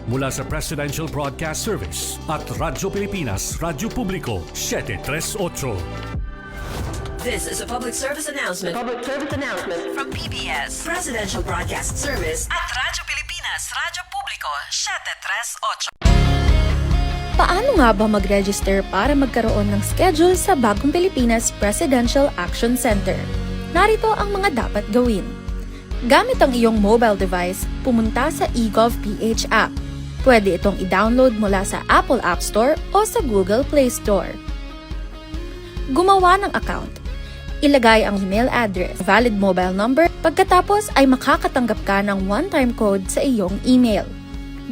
mula sa Presidential Broadcast Service at Radyo Pilipinas, Radyo Publiko, 738. This is a public service announcement. From PBS, Presidential Broadcast Service at Radyo Pilipinas, Radyo Publiko, 738. Paano nga ba mag-register para magkaroon ng schedule sa Bagong Pilipinas Presidential Action Center? Narito ang mga dapat gawin. Gamit ang iyong mobile device, pumunta sa eGovPH app. Pwede itong i-download mula sa Apple App Store o sa Google Play Store. Gumawa ng account. Ilagay ang email address, valid mobile number, pagkatapos ay makakatanggap ka ng one-time code sa iyong email.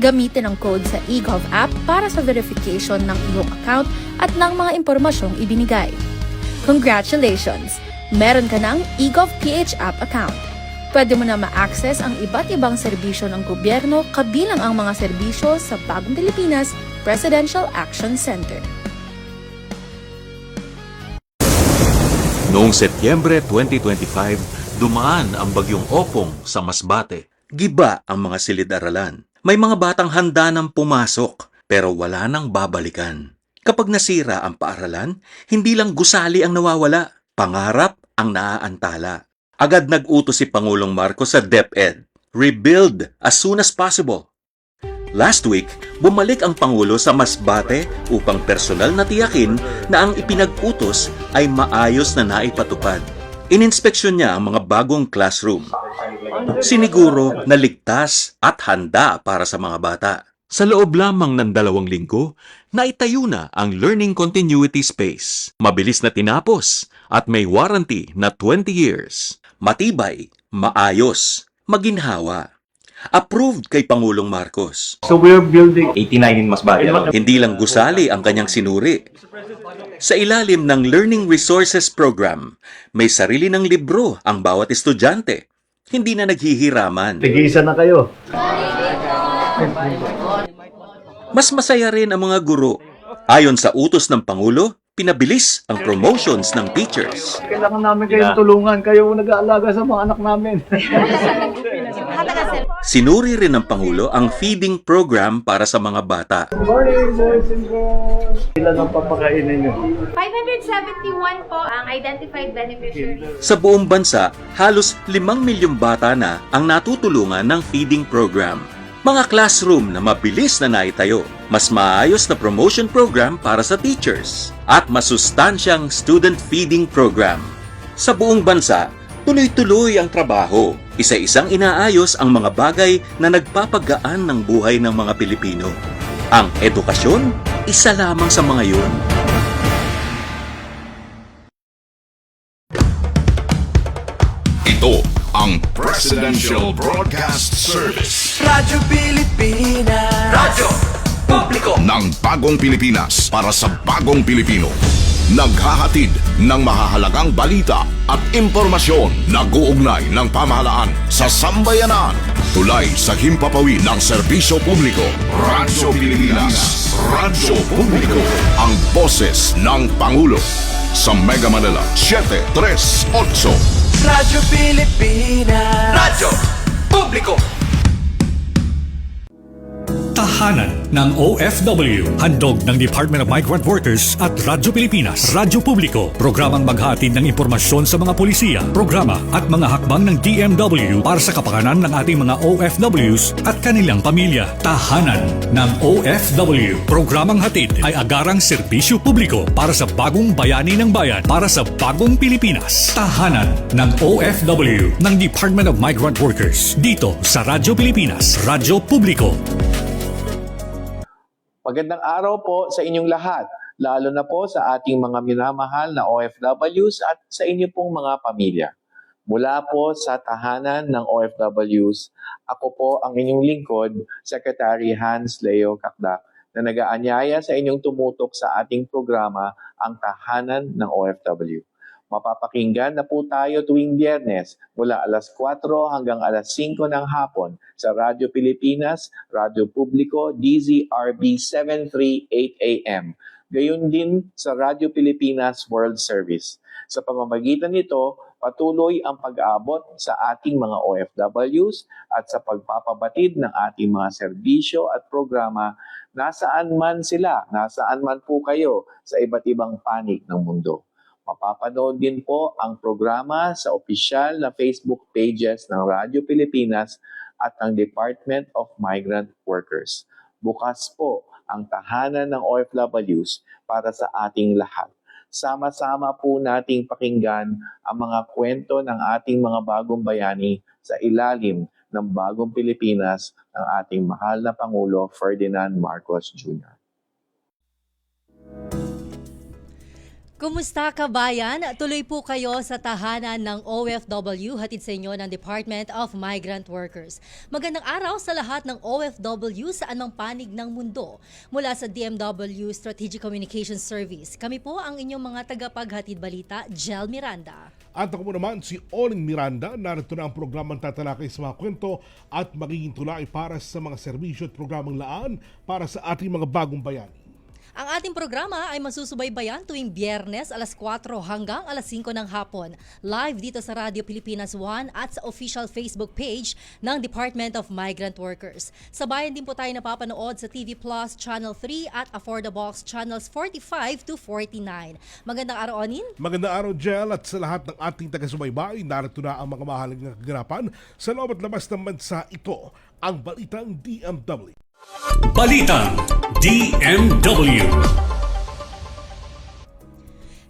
Gamitin ang code sa eGov app para sa verification ng iyong account at ng mga impormasyong ibinigay. Congratulations! Meron ka ng eGovPH app account. Pwede mo na ma-access ang iba't ibang serbisyo ng gobyerno kabilang ang mga serbisyo sa Bagong Pilipinas Presidential Action Center. Noong Setyembre 2025, dumaan ang bagyong Opong sa Masbate. Giba ang mga silid-aralan. May mga batang handa nang pumasok, pero wala nang babalikan. Kapag nasira ang paaralan, hindi lang gusali ang nawawala, pangarap ang naaantala. Agad nag-utos si Pangulong Marcos sa DepEd, rebuild as soon as possible. Last week, bumalik ang Pangulo sa Masbate upang personal na tiyakin na ang ipinag-utos ay maayos na naipatupad. Ininspeksyon niya ang mga bagong classroom. Siniguro na ligtas at handa para sa mga bata. Sa loob lamang ng 2 linggo, naitayo na ang Learning Continuity Space. Mabilis na tinapos at may warranty na 20 years. Matibay, maayos, maginhawa. Approved kay Pangulong Marcos. So we're building 89 in Masbate. Hindi lang gusali ang kanyang sinuri. Sa ilalim ng Learning Resources Program, may sarili ng libro ang bawat estudyante. Hindi na naghihiraman. Tigisa na kayo. Mas masaya rin ang mga guro. Ayon sa utos ng Pangulo, pinabilis ang promotions ng teachers. Kailangan namin kayong tulungan. Kayo nag-aalaga sa mga anak namin. Sinuri rin ng Pangulo ang feeding program para sa mga bata. Morning, boys and girls. Ilan ang papakainin nyo? 571 po ang identified beneficiaries. Sa buong bansa, halos 5 milyong bata na ang natutulungan ng feeding program. Mga classroom na mabilis na naitayo, mas maayos na promotion program para sa teachers, at masustansyang student feeding program. Sa buong bansa, tuloy-tuloy ang trabaho. Isa-isang inaayos ang mga bagay na nagpapagaan ng buhay ng mga Pilipino. Ang edukasyon, isa lamang sa mga yun. Ito ang Presidential Broadcast Service Radyo Pilipinas, Radyo Publiko ng Bagong Pilipinas para sa Bagong Pilipino. Naghahatid ng mahahalagang balita at impormasyon na guugnay ng pamahalaan sa sambayanan. Tulay sa himpapawid ng serbisyo publiko. Radyo Pilipinas, Radyo Publiko, ang boses ng Pangulo. Sa Mega Manila, 738. Radyo Pilipinas, Radyo Publiko. Tahanan ng OFW. Handog ng Department of Migrant Workers at Radyo Pilipinas, Radyo Publiko. Programang maghatid ng impormasyon sa mga polisiya, programa at mga hakbang ng DMW para sa kapakanan ng ating mga OFWs at kanilang pamilya. Tahanan ng OFW. Programang hatid ay agarang serbisyo publiko para sa bagong bayani ng bayan, para sa bagong Pilipinas. Tahanan ng OFW ng Department of Migrant Workers. Dito sa Radyo Pilipinas, Radyo Publiko. Magandang araw po sa inyong lahat, lalo na po sa ating mga minamahal na OFWs at sa inyo pong mga pamilya. Mula po sa tahanan ng OFWs, ako po ang inyong lingkod, Secretary Hans Leo Cacdac, na nag-aanyaya sa inyong tumutok sa ating programa, ang Tahanan ng OFW. Mapapakinggan na po tayo tuwing Biyernes mula alas 4 hanggang alas 5 ng hapon sa Radyo Pilipinas, Radyo Publiko, DZRB 738 AM. Gayon din sa Radyo Pilipinas World Service. Sa pamamagitan nito, Patuloy ang pag-aabot sa ating mga OFWs at sa pagpapabatid ng ating mga serbisyo at programa nasaan man sila, nasaan man po kayo sa iba't ibang panig ng mundo. Mapapanood din po ang programa sa opisyal na Facebook pages ng Radyo Pilipinas at ng Department of Migrant Workers. Bukas po ang tahanan ng OFWs para sa ating lahat. Sama-sama po nating pakinggan ang mga kwento ng ating mga bagong bayani sa ilalim ng bagong Pilipinas ng ating mahal na Pangulo Ferdinand Marcos Jr. Kumusta kabayan? Tuloy po kayo sa tahanan ng OFW hatid sa inyo ng Department of Migrant Workers. Magandang araw sa lahat ng OFW saan mang panig ng mundo. Mula sa DMW Strategic Communications Service, kami po ang inyong mga tagapaghatid balita, Jel Miranda. At ako po naman si Oling Miranda. Narito na ang programang tatalakay sa mga kwento at magiging tulay para sa mga serbisyo at programang laan para sa ating mga bagong bayani. Ang ating programa ay masusubaybayan tuwing Biyernes alas 4 hanggang alas 5 ng hapon. Live dito sa Radio Pilipinas 1 at sa official Facebook page ng Department of Migrant Workers. Sabayan din po tayo napapanood sa TV Plus Channel 3 at Affordabox Channels 45 to 49. Magandang araw, Onin. Magandang araw, Jel, at sa lahat ng ating taga-subaybay, narito na ang mga mahalagang kaganapan sa loob at labas ng bansa. Ito ang Balitang DMW. Balitang DMW.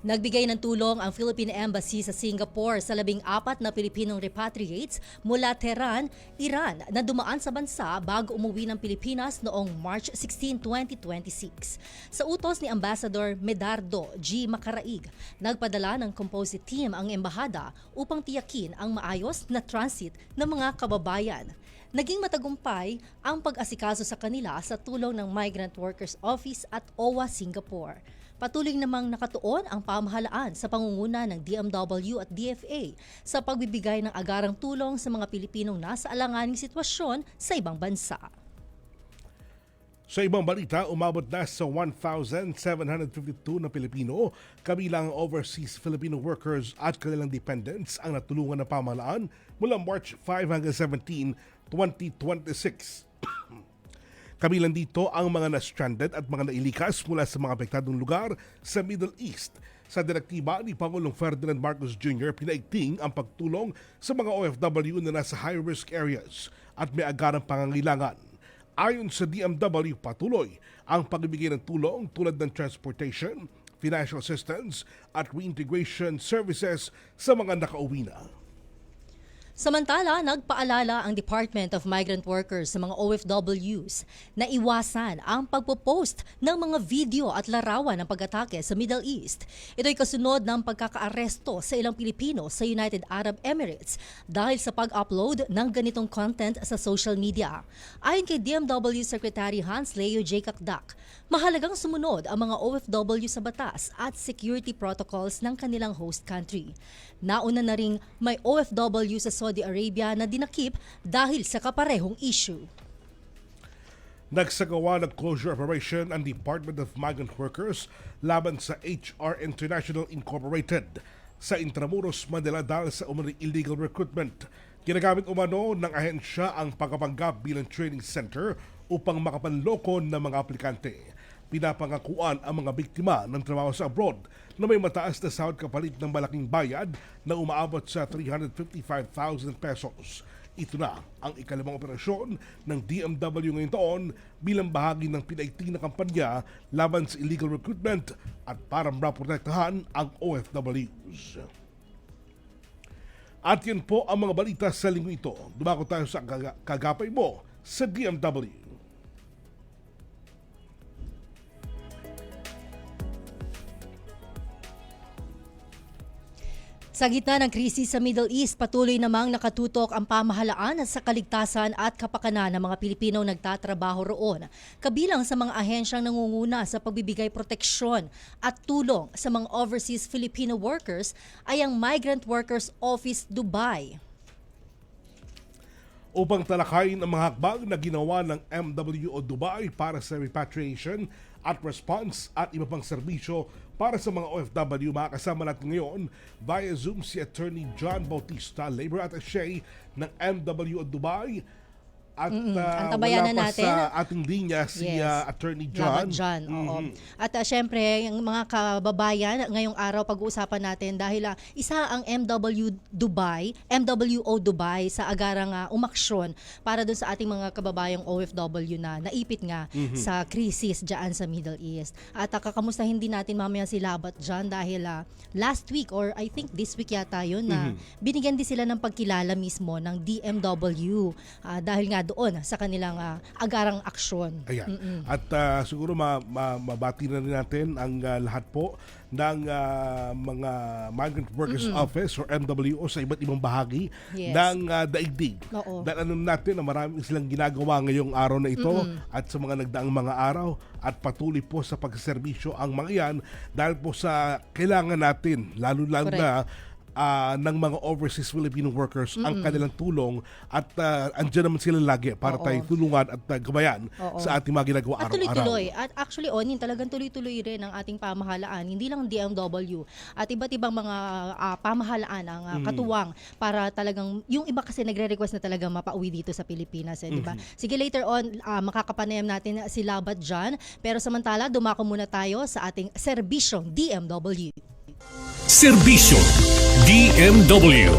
Nagbigay ng tulong ang Philippine Embassy sa Singapore sa 14 na Pilipinong repatriates mula Tehran, Iran na dumaan sa bansa bago umuwi ng Pilipinas noong March 16, 2026. Sa utos ni Ambassador Medardo G. Macaraig, nagpadala ng composite team ang embahada upang tiyakin ang maayos na transit ng mga kababayan. Naging matagumpay ang pag-asikaso sa kanila sa tulong ng Migrant Workers Office at OWA Singapore. Patuloy namang nakatuon ang pamahalaan sa pangunguna ng DMW at DFA sa pagbibigay ng agarang tulong sa mga Pilipinong nasa alanganing sitwasyon sa ibang bansa. Sa ibang balita, umabot na sa 1,752 na Pilipino, kabilang overseas Filipino workers at kanilang dependents ang natulungan ng pamahalaan mula March 5 hanggang 17, 2026. Kabilang dito ang mga na-stranded at mga nailikas mula sa mga apektadong lugar sa Middle East. Sa direktiba ni Pangulong Ferdinand Marcos Jr., pinaigting ang pagtulong sa mga OFW na nasa high-risk areas at may agarang pangangailangan. Ayon sa DMW, patuloy ang pagbibigay ng tulong tulad ng transportation, financial assistance at reintegration services sa mga nakauwi na. Samantala, nagpaalala ang Department of Migrant Workers sa mga OFWs na iwasan ang pagpo-post ng mga video at larawan ng pag-atake sa Middle East. Ito'y kasunod ng pagkakaaresto sa ilang Pilipino sa United Arab Emirates dahil sa pag-upload ng ganitong content sa social media. Ayon kay DMW Secretary Hans Leo J. Kakdak, mahalagang sumunod ang mga OFW sa batas at security protocols ng kanilang host country. Nauna na ring may OFW sa Saudi Arabia na dinakip dahil sa kaparehong issue. Nagsagawa ng closure operation ang Department of Migrant Workers laban sa HR International Incorporated sa Intramuros, Manila dahil sa umano'y illegal recruitment. Ginagamit umano ng ahensya ang pagkapanggap bilang training center upang makapanloko ng mga aplikante. Pinapangakuan ang mga biktima ng trabaho sa abroad na may mataas na sahod kapalit ng malaking bayad na umaabot sa 355,000 pesos. Ito na ang ikalimang operasyon ng DMW ngayong taon bilang bahagi ng pinaigting na kampanya laban sa illegal recruitment at para maprotektahan ang OFWs. At yan po ang mga balita sa linggo ito. Dumako tayo sa kagapay mo sa DMW. Sa gitna ng krisis sa Middle East, patuloy namang nakatutok ang pamahalaan sa kaligtasan at kapakanan ng mga Pilipinong nagtatrabaho roon. Kabilang sa mga ahensyang nangunguna sa pagbibigay proteksyon at tulong sa mga overseas Filipino workers ay ang Migrant Workers Office Dubai. Upang talakayin ang mga hakbang na ginawa ng MWO Dubai para sa repatriation at response at iba pang serbisyo Para sa mga OFW, makakasama natin ngayon via Zoom si Attorney John Bautista, Labor Attaché ng MWO Dubai. At Antabayan wala pa na natin. sa ating linya si Attorney John. Oo. At syempre, yung mga kababayan, ngayong araw pag-uusapan natin dahil isa ang MWO Dubai sa agarang umaksyon para doon sa ating mga kababayang OFW na naipit nga sa krisis dyan sa Middle East. At kakamustahin din natin mamaya si Labat dyan dahil last week or I think this week yata yun na binigyan din sila ng pagkilala mismo ng DMW dahil nga doon sa kanilang agarang aksyon. Ayan. At siguro mabati na rin natin ang lahat po ng mga Migrant Workers Office or MWO sa iba't ibang bahagi ng daigdig. Dahil alam natin na marami silang ginagawa ngayong araw na ito at sa mga nagdaang mga araw at patuloy po sa pagserbisyo ang mga yan dahil po sa kailangan natin, lalo-lalo na ng mga overseas Filipino workers ang kanilang tulong at andyan naman sila lagi para tayo tulungan at gabayan sa ating mga ginagawa at araw-araw. tuloy-tuloy. At actually, talagang tuloy-tuloy rin ang ating pamahalaan. Hindi lang DMW at iba't ibang mga pamahalaan ang katuwang para talagang, yung iba kasi nagre-request na talagang mapauwi dito sa Pilipinas. Diba? Sige, later on, makakapanayam natin si Labat dyan. Pero samantala, dumako muna tayo sa ating serbisyong DMW. Serbisyo DMW.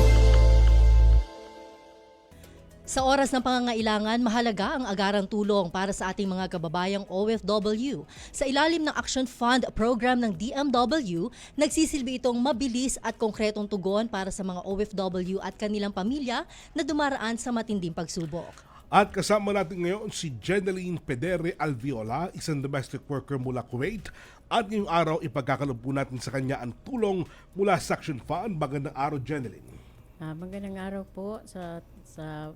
Sa oras ng pangangailangan, mahalaga ang agarang tulong para sa ating mga kababayang OFW. Sa ilalim ng Action Fund program ng DMW, nagsisilbi itong mabilis at konkretong tugon para sa mga OFW at kanilang pamilya na dumaraan sa matinding pagsubok. At kasama natin ngayon si Jeneline Pedere Alviola, isang domestic worker mula Kuwait. At ngayong araw, ipagkakalob po natin sa kanya ang tulong mula sa Action Fund. Magandang araw, Jeneline. Magandang araw po sa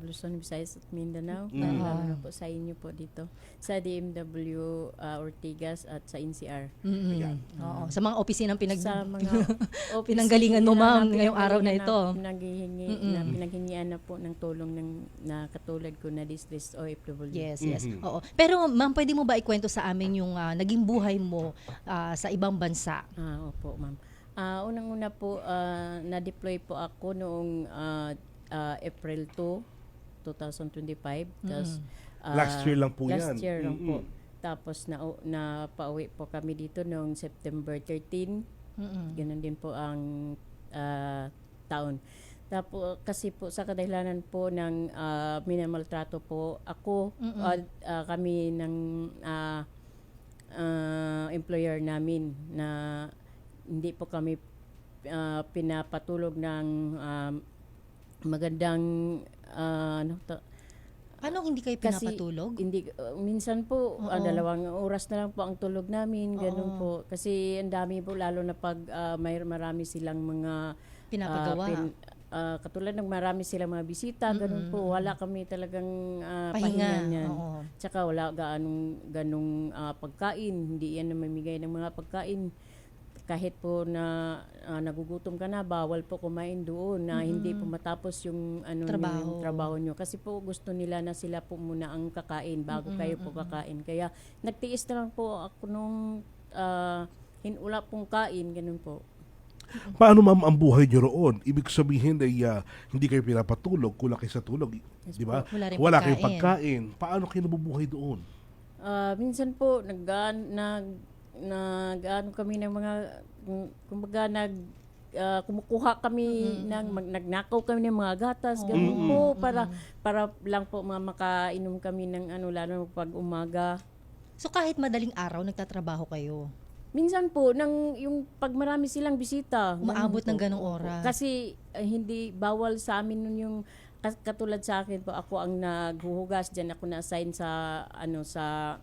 Luzon, Visayas at Mindanao. Lalo na po sa inyo po dito sa DMW Ortigas at sa NCR. Sa mga opisinang Sa mga pinanggalingan mo, ma'am, ngayong araw na ito. Pinaghingian na po ng tulong na katulad ko na distress OFW. Yes. Oo. Pero ma'am, pwede mo ba ikwento sa amin yung naging buhay mo sa ibang bansa? Opo, ma'am. Unang-una po, na-deploy po ako noong April 2, 2025. Tapos, last year lang po yan. Last year lang po. Tapos pauwi po kami dito noong September 13. Ganun din po ang taon. Tapos kasi po sa kadahilanan po ng minamaltrato po ako, kami ng employer namin na hindi po kami pinapatulog ng magandang Paano hindi kayo pinapatulog? Kasi hindi minsan po 2 oras na lang po ang tulog namin, ganun po. Kasi ang dami po lalo na pag marami silang mga pinapagawa. Katulad ng marami silang mga bisita, ganun po. Wala kami talagang pahinga niyan. Tsaka wala ganong pagkain, hindi yan na mamigay ng mga pagkain. Kahit po na nagugutom ka na, bawal po kumain doon na hindi po matapos yung trabaho nyo. Kasi po gusto nila na sila po muna ang kakain bago kayo po kakain. Kaya nagtiis na lang po ako nung hinula pong kain, ganun po. Paano ma'am ang buhay nyo roon? Ibig sabihin ay hindi kayo pinapatulog, kulang kayo sa tulog. Yes, di ba? Wala kayong pagkain. Paano kayo nabubuhay doon? Minsan po, kami ng mga kumbaga kumukuha kami nagnakaw kami ng mga gatas ganun po para lang po makainom kami ng lalo pag umaga. So kahit madaling araw nagtatrabaho kayo? Minsan po yung pag marami silang bisita, umaabot ng ganung oras. Kasi hindi bawal sa amin nun yung katulad sa akin po, ako ang naghuhugas diyan, ako na-assign sa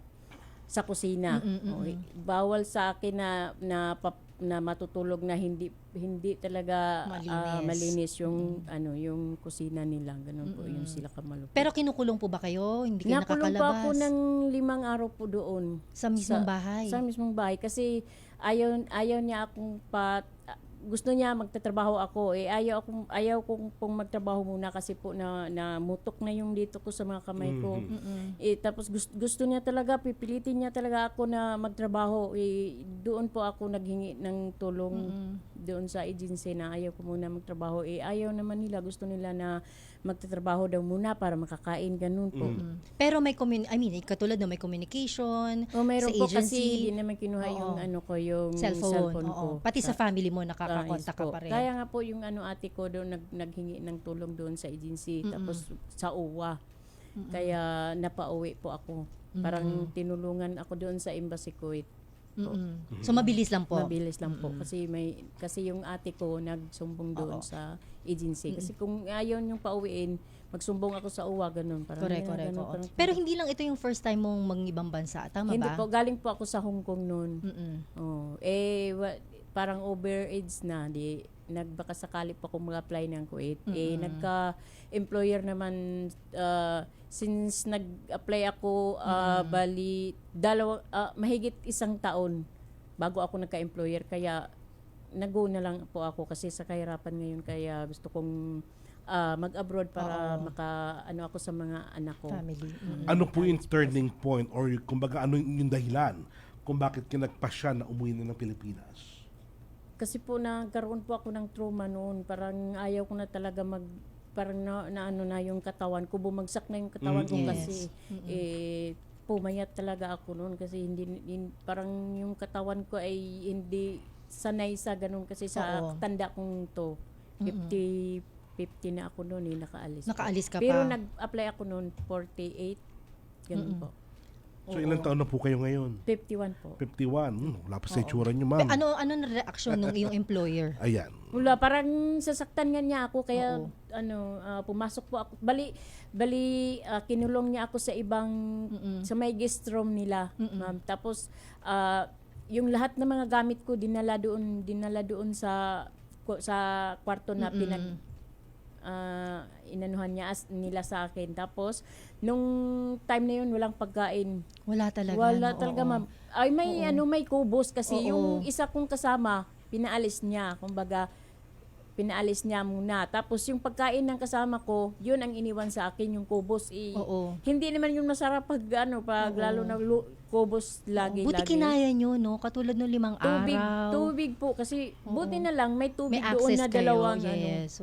kusina. Bawal sa akin na matutulog na hindi talaga malinis yung yung kusina nila, ganun po yung sila kamalupit. Pero kinukulong po ba kayo? Hindi kayo nakakalabas? Nakulong po ako ng 5 araw po doon sa mismong bahay. Sa mismong bahay kasi ayaw niya akong gusto niya magtatrabaho ako, ayaw kong pong magtrabaho muna kasi po na mutok na yung dito ko sa mga kamay ko. Tapos gusto niya talaga, pipilitin niya talaga ako na magtrabaho. Doon po ako naghingi ng tulong doon sa agency na ayaw ko muna magtrabaho. Ayaw naman nila, gusto nila na magtatrabaho daw muna para makakain, ganun po. Pero may katulad na may communication Mayroon sa po agency. kasi hindi naman kinuha yung yung cellphone ko. Pati sa family mo nakakakontak ka po. pa rin. Kaya nga po yung ate ko doon naghingi ng tulong doon sa agency tapos sa UWA. Kaya napauwi po ako. Parang tinulungan ako doon sa embassy Kuwait. So mabilis lang po. Mabilis lang po kasi yung ate ko nagsumbong doon sa agency. Kasi kung ayaw yung pauwiin, magsumbong ako sa UWA ganun. Correct. Pero hindi lang ito yung first time mong mangibang bansa, tama hindi ba? Hindi po, galing po ako sa Hong Kong noon. Parang overage na, nagbakasakali pa ako mag-apply ng Kuwait. Nagka-employer naman, since nag-apply ako, mahigit 1 taon bago ako nagka-employer. Kaya, nag-go na lang po ako kasi sa kahirapan ngayon. Kaya gusto kong mag-abroad para ako sa mga anak ko. Family. Ano po yung turning point or kumbaga ano yung dahilan kung bakit kinagpasya na umuwi na ng Pilipinas? Kasi po nagkaroon po ako ng trauma noon. Parang ayaw ko na talaga parang na yung katawan ko. Bumagsak na yung katawan ko kasi pumayat talaga ako noon kasi parang yung katawan ko ay hindi sanay sa ganun kasi sa tanda kong to. 50 na ako noon Nakaalis ka Pero pa. nag-apply ako noon 48. Ganun po. So ilang taon na po kayo ngayon? 51 po. 51. Wala pa sa itsura niyo, ma'am. Ano na reaksyon ng iyong employer? Ayan. Wala, parang sasaktan nga niya ako kaya pumasok po ako. Bali kinulong niya ako sa ibang sa may guest room nila, ma'am. Tapos yung lahat ng mga gamit ko dinala doon sa kwarto na inanuhan nila sa akin. Tapos nung time na yun walang pagkain. Wala talaga, ma'am. Ay may kubos kasi yung isa kong kasama pinaalis niya. Kumbaga pinaalis niya muna. Tapos yung pagkain ng kasama ko, yun ang iniwan sa akin, yung kubos. Hindi naman yung masarap pag lalo na kubos lagi. Buti kinaya nyo, no? Katulad ng 5 araw. Tubig po. Kasi buti na lang, may tubig May doon access na dalawang, kayo, yes,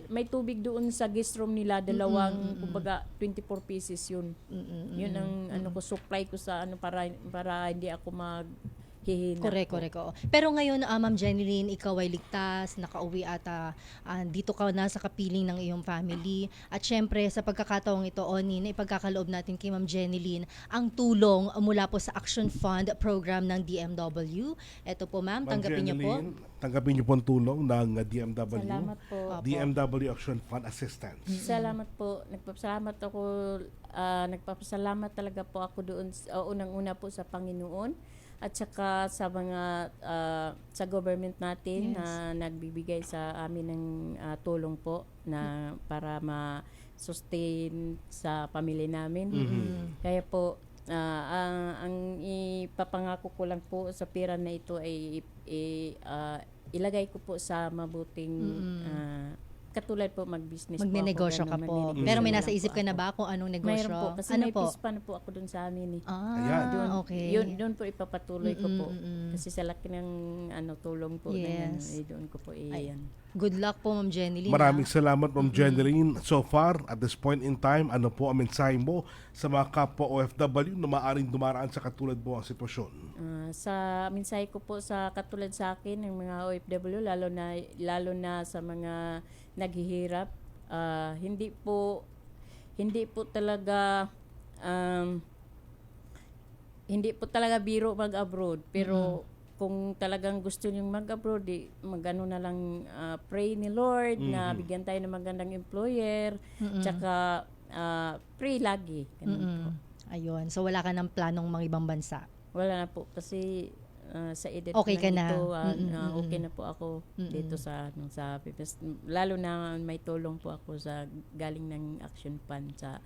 may tubig doon sa guest room nila, dalawang, kumbaga, 24 pieces yun. Yun ang supply ko sa para hindi ako hihina. Correct. Pero ngayon, Ma'am Jeneline, ikaw ay ligtas, nakauwi at dito ka na sa kapiling ng iyong family. At syempre, sa pagkakataong ito, Oni, na ipagkakaloob natin kay Ma'am Jeneline ang tulong mula po sa Action Fund program ng DMW. Ito po, Ma'am, tanggapin niyo po. Tanggapin niyo po ang tulong ng DMW. Salamat po. DMW Action Fund Assistance. Salamat po. Nagpapasalamat talaga po ako doon, unang-una po sa Panginoon. At saka sa mga sa government natin na nagbibigay sa amin ng tulong po na para ma-sustain sa pamilya namin. Kaya po ang ipapangako ko lang po sa pera na ito ay ilagay ko po sa mabuting katulad po mag-business Magne-negosyo ka po. Pero may nasa isip ka na ba kung anong negosyo? Mayroon po. Kasi may pispa na po ako dun sa amin eh. Okay. Doon po ipapatuloy ko po. Kasi sa laki ng tulong po na yan, doon ko po yan. Good luck po, Ma'am Jeneline. Maraming salamat, Ma'am Jeneline. So far, at this point in time, ano po ang mensahe mo sa mga kapwa OFW na maaaring dumaraan sa katulad mo ang sitwasyon? Sa mensahe ko po sa katulad sa akin ng mga OFW, lalo na sa mga naghihirap, hindi po talaga biro mag-abroad, pero kung talagang gusto niyong mag-abroad, magano na lang pray ni Lord na bigyan tayo ng magandang employer, tsaka pray lagi. Po. Ayun. So wala ka ng planong mga ibang bansa? Wala na po kasi sa edit okay ka na. ito, okay na po ako dito sa Pilipinas. Lalo na may tulong po ako sa galing ng Action Fund sa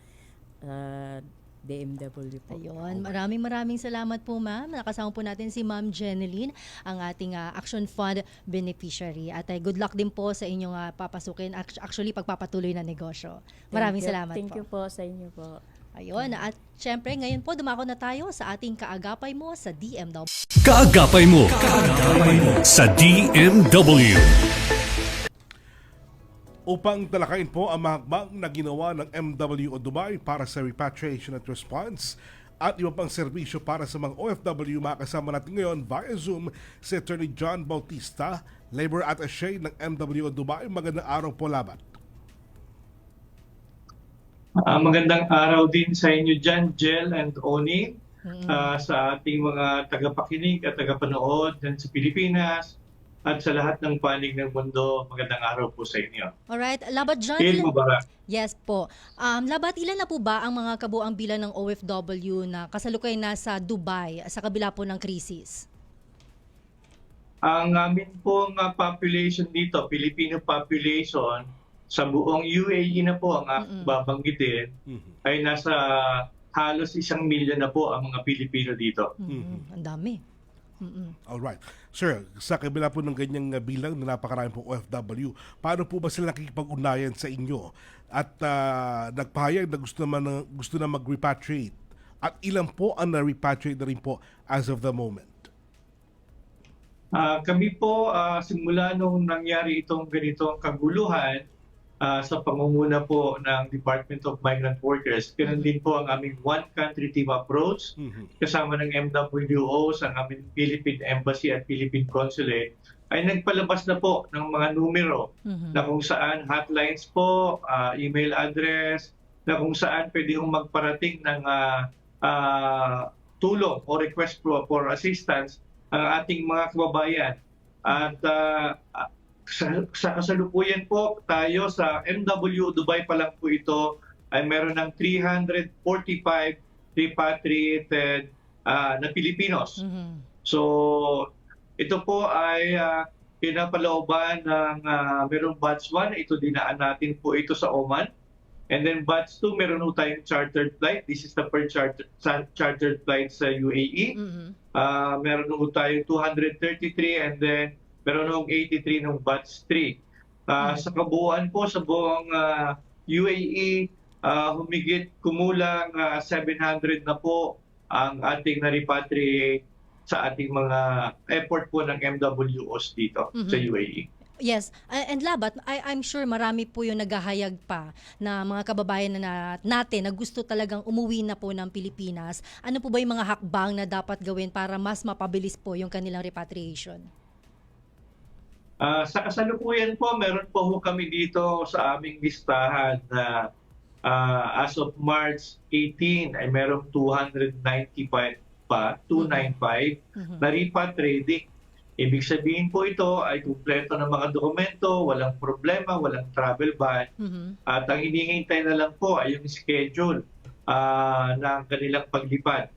DMW po. Ayun, maraming salamat po ma'am. Nakasama po natin si Ma'am Jeneline, ang ating Action Fund beneficiary. At good luck din po sa inyong papasukin, actually pagpapatuloy na negosyo. Maraming salamat Thank po. you po sa inyo po. Ayun, at syempre ngayon po dumako na tayo sa ating kaagapay mo sa DMW. Kaagapay mo sa DMW. Upang talakayin po ang mga hakbang na ginawa ng MWO Dubai para sa repatriation at response at iba pang serbisyo para sa mga OFW, makasama natin ngayon via Zoom si Attorney John Bautista, Labor Attaché ng MWO Dubai. Magandang araw po, Labat. Magandang araw din sa inyo dyan, Jel and Oni, sa ating mga tagapakinig at tagapanood dyan sa Pilipinas at sa lahat ng panig ng mundo. Magandang araw po sa inyo. Alright, Labat John. Yes po. Labat, ilan na po ba ang mga kabuang bilang ng OFW na kasalukay nasa Dubai sa kabila po ng krisis? Ang amin pong population dito, Filipino population, sa buong UAE na po ang babanggitin, ay nasa halos 1 milyon na po ang mga Pilipino dito. Ang dami. Alright. Sir, sa kabila po ng ganyang bilang na napakarami po OFW, paano po ba sila nakikipag-ugnayan sa inyo? At nagpahayag na gusto na mag-repatriate? At ilan po ang na-repatriate na rin po as of the moment? Kami po, simula nung nangyari itong ganitong kaguluhan, sa pangunguna po ng Department of Migrant Workers. Ganun din po ang aming one country team approach kasama ng MWO sa aming Philippine Embassy at Philippine Consulate ay nagpalabas na po ng mga numero na kung saan hotlines po, email address, na kung saan pwede hong magparating ng tulong o request for assistance ang ating mga kababayan. At sa kasalukuyan po tayo sa MWO Dubai pa lang po ito ay meron ng 345 repatriated na Pilipinos. So ito po ay pinapalooban ng merong batch 1, ito dinaan natin po ito sa Oman. And then batch 2, meron po tayong chartered flight. This is the per chartered flight sa UAE. Meron po tayong 233 and then meron nung 83 nung batch 3. Sa kabuuan po, sa buong UAE, humigit kumulang 700 na po ang ating na-repatriate sa ating mga effort po ng MWOs dito sa UAE. Yes, and Labat, I'm sure marami po yung naghahayag pa na mga kababayan natin na gusto talagang umuwi na po ng Pilipinas. Ano po ba yung mga hakbang na dapat gawin para mas mapabilis po yung kanilang repatriation? Sa kasalukuyan po, meron po kami dito sa aming listahan na as of March 18 ay merong 295 na repatriating. Ibig sabihin po ito ay kumpleto ng mga dokumento, walang problema, walang travel ban. At ang hinihintay na lang po ay yung schedule ng kanilang paglipad.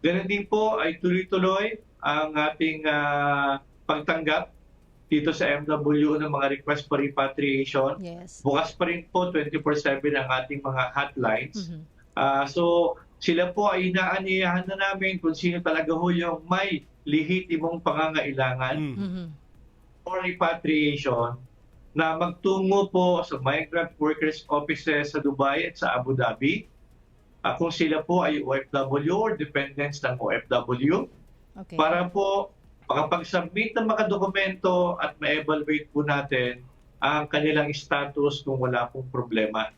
Ganun din po ay tuloy-tuloy ang ating pagtanggap dito sa MWO ng mga request for repatriation. Bukas pa rin po 24/7 ang ating mga hotlines. So sila po ay inaanyayahan na namin kung sino talaga ho yung may lehitimong pangangailangan for repatriation na magtungo po sa migrant workers offices sa Dubai at sa Abu Dhabi. Kung sila po ay OFW or dependents ng OFW. Para po makapag-submit ng mga dokumento at ma-evaluate po natin ang kanilang status kung wala pong problema.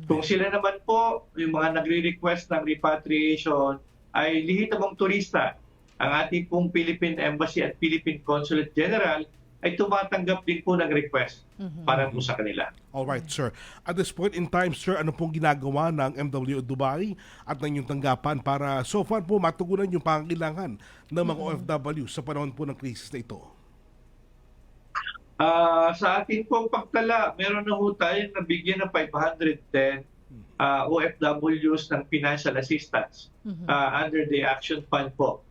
Kung sila naman po, yung mga nagre-request ng repatriation, ay lihitamong turista, ang ating pong Philippine Embassy at Philippine Consulate General ay tumatanggap din po ng request para po sa kanila. Alright, sir. At this point in time, sir, ano pong ginagawa ng MWO Dubai at ng inyong tanggapan para so far po matugunan yung pangangailangan ng mga OFW sa panahon po ng krisis na ito? Sa ating pong pagtala, meron na po tayong nabigyan ng 510 OFWs ng financial assistance under the Action Fund po.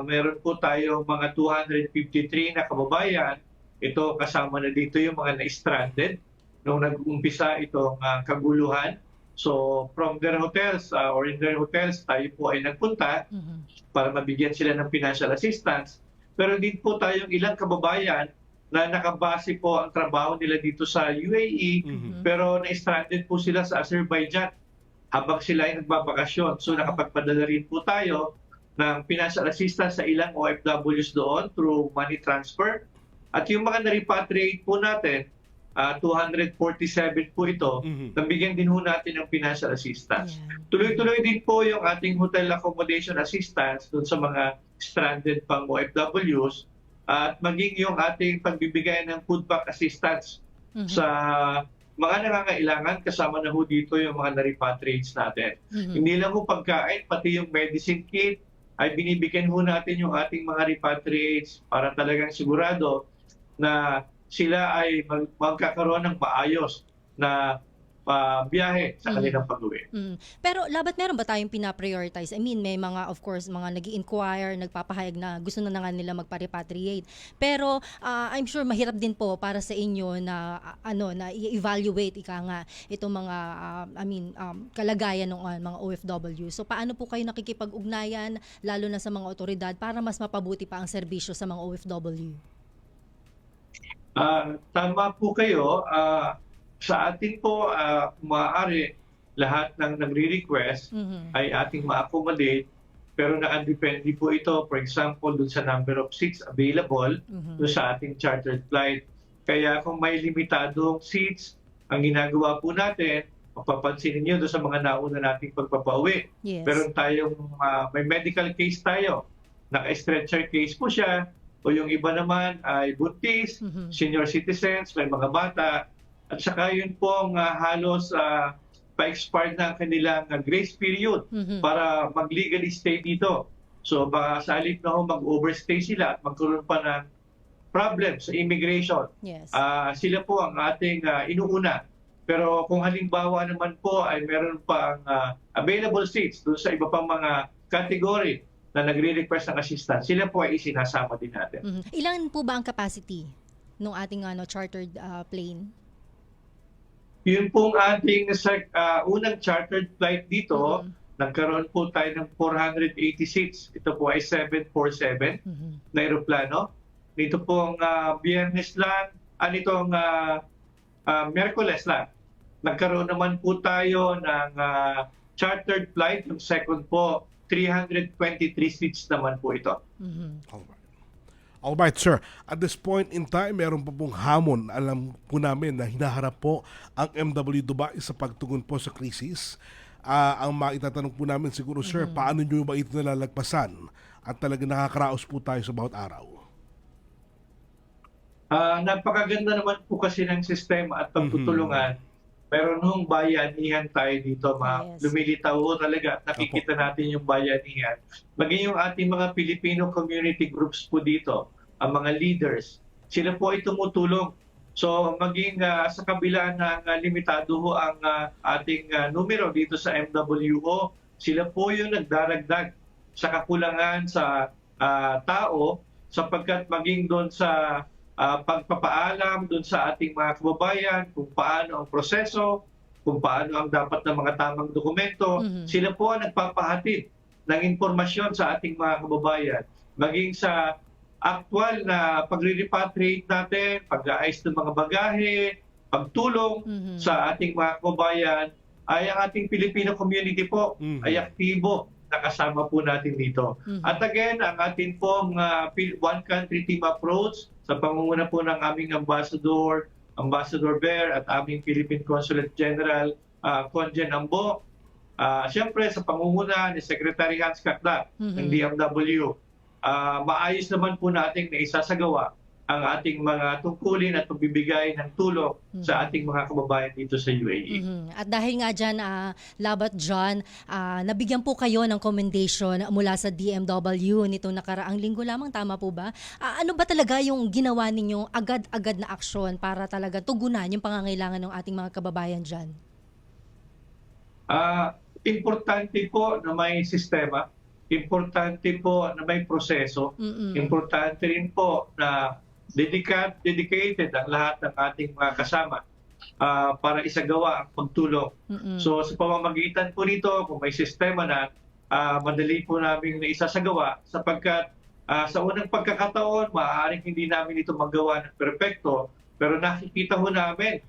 Meron po tayo mga 253 na kababayan. Ito kasama na dito yung mga na-stranded nung nag-umpisa itong kaguluhan. So from their hotels or in their hotels, tayo po ay nagpunta para mabigyan sila ng financial assistance. Pero din po tayong ilang kababayan na nakabase po ang trabaho nila dito sa UAE, pero na-stranded po sila sa Azerbaijan habang sila ay nagbabakasyon. So nakapagpadala rin po tayo ng financial assistance sa ilang OFWs doon through money transfer. At yung mga na-repatriate po natin, 247 po ito, nabigyan din po natin ng financial assistance. Tuloy-tuloy din po yung ating hotel accommodation assistance doon sa mga stranded pang OFWs at maging yung ating pagbibigay ng food pack assistance sa mga nangangailangan, kasama na ho dito yung mga na-repatriates natin. Hindi lang ho pagkain, pati yung medicine kit ay binibigyan ho natin yung ating mga repatriates para talagang sigurado na sila ay magkakaroon ng maayos na biyahe sa kanilang pag-uwi. Pero labat meron ba tayong pina-prioritize? I mean, may mga, of course, mga nag-i-inquire, nagpapahayag na gusto na nga nila magpa-repatriate. Pero I'm sure mahirap din po para sa inyo na na i-evaluate itong mga kalagayan ng mga OFW. So paano po kayo nakikipag-ugnayan lalo na sa mga otoridad para mas mapabuti pa ang serbisyo sa mga OFW? Tama po kayo. Sa atin po, maaari lahat ng nagre-request ay ating ma-accommodate, pero nakadepende po ito, for example, dun sa number of seats available dun sa ating chartered flight. Kaya kung may limitadong seats, ang ginagawa po natin, mapapansin niyo doon sa mga nauna nating pagpapauwi. Pero tayong may medical case tayo, naka-stretcher case po siya, o yung iba naman ay buntis, senior citizens, may mga bata, at saka yun pong halos pa-expired na ang kanilang grace period para mag-legally stay dito. So baka sa halip na mag-overstay sila at magkaroon pa ng problem sa immigration. Sila po ang ating inuuna. Pero kung halimbawa naman po ay meron pa ang available seats doon sa iba pang mga category na nagre-request ng assistance, sila po ay isinasama din natin. Ilan po ba ang capacity ng ating chartered plane? Yun pong ating unang chartered flight dito, nagkaroon po tayo ng 480 seats. Ito po ay 747 na aeroplano. Dito pong Biyernes lang, Miyerkules lang. Nagkaroon naman po tayo ng chartered flight. Yung second po, 323 seats naman po ito. Alright, sir. At this point in time, meron pa pong hamon. Alam po namin na hinaharap po ang MW Dubai sa pagtugon po sa krisis. Ang maitatanong po namin siguro, sir, paano nyo ba ito nalalagpasan? At talagang nakakaraos po tayo sa bawat araw. Napakaganda naman po kasi ng sistema at pagtutulungan. Pero nung bayanihan tayo dito, lumilitaw ho talaga at nakikita natin yung bayanihan. Maging yung ating mga Filipino community groups po dito, ang mga leaders, sila po ay tumutulong. So maging sa kabila ng limitado ho ang ating numero dito sa MWO, sila po yung nagdaragdag sa kakulangan sa tao sapagkat maging doon sa pagpapaalam doon sa ating mga kababayan kung paano ang proseso, kung paano ang dapat ng mga tamang dokumento, sila po ang nagpapahatid ng impormasyon sa ating mga kababayan. Maging sa actual na pagre-repatriate natin, pag-aayos ng mga bagahe, pagtulong sa ating mga kababayan, ay ang ating Filipino community po ay aktibo nakasama po natin dito. At again, ang ating pong one country team approach sa pangunguna po ng aming Ambassador Bear at aming Philippine Consulate General Conjen Ambo. Siyempre sa pangunguna ni Secretary Hans Kakla ng DMW, maayos naman po natin na isasagawa ang ating mga tungkulin at pagbibigay ng tulong sa ating mga kababayan dito sa UAE. At dahil nga dyan, Labat John, nabigyan po kayo ng commendation mula sa DMW nitong nakaraang linggo lamang, tama po ba? Ano ba talaga yung ginawa ninyong agad-agad na aksyon para talaga tugunan yung pangangailangan ng ating mga kababayan dyan? Importante po na may sistema, importante po na may proseso, importante rin po na dedicated ang lahat ng ating mga kasama para isagawa ang pagtulong. So sa pamamagitan po nito, kung may sistema na, madali po namin na isasagawa sapagkat sa unang pagkakataon, maaaring hindi namin ito magawa ng perpekto, pero nakikita ho namin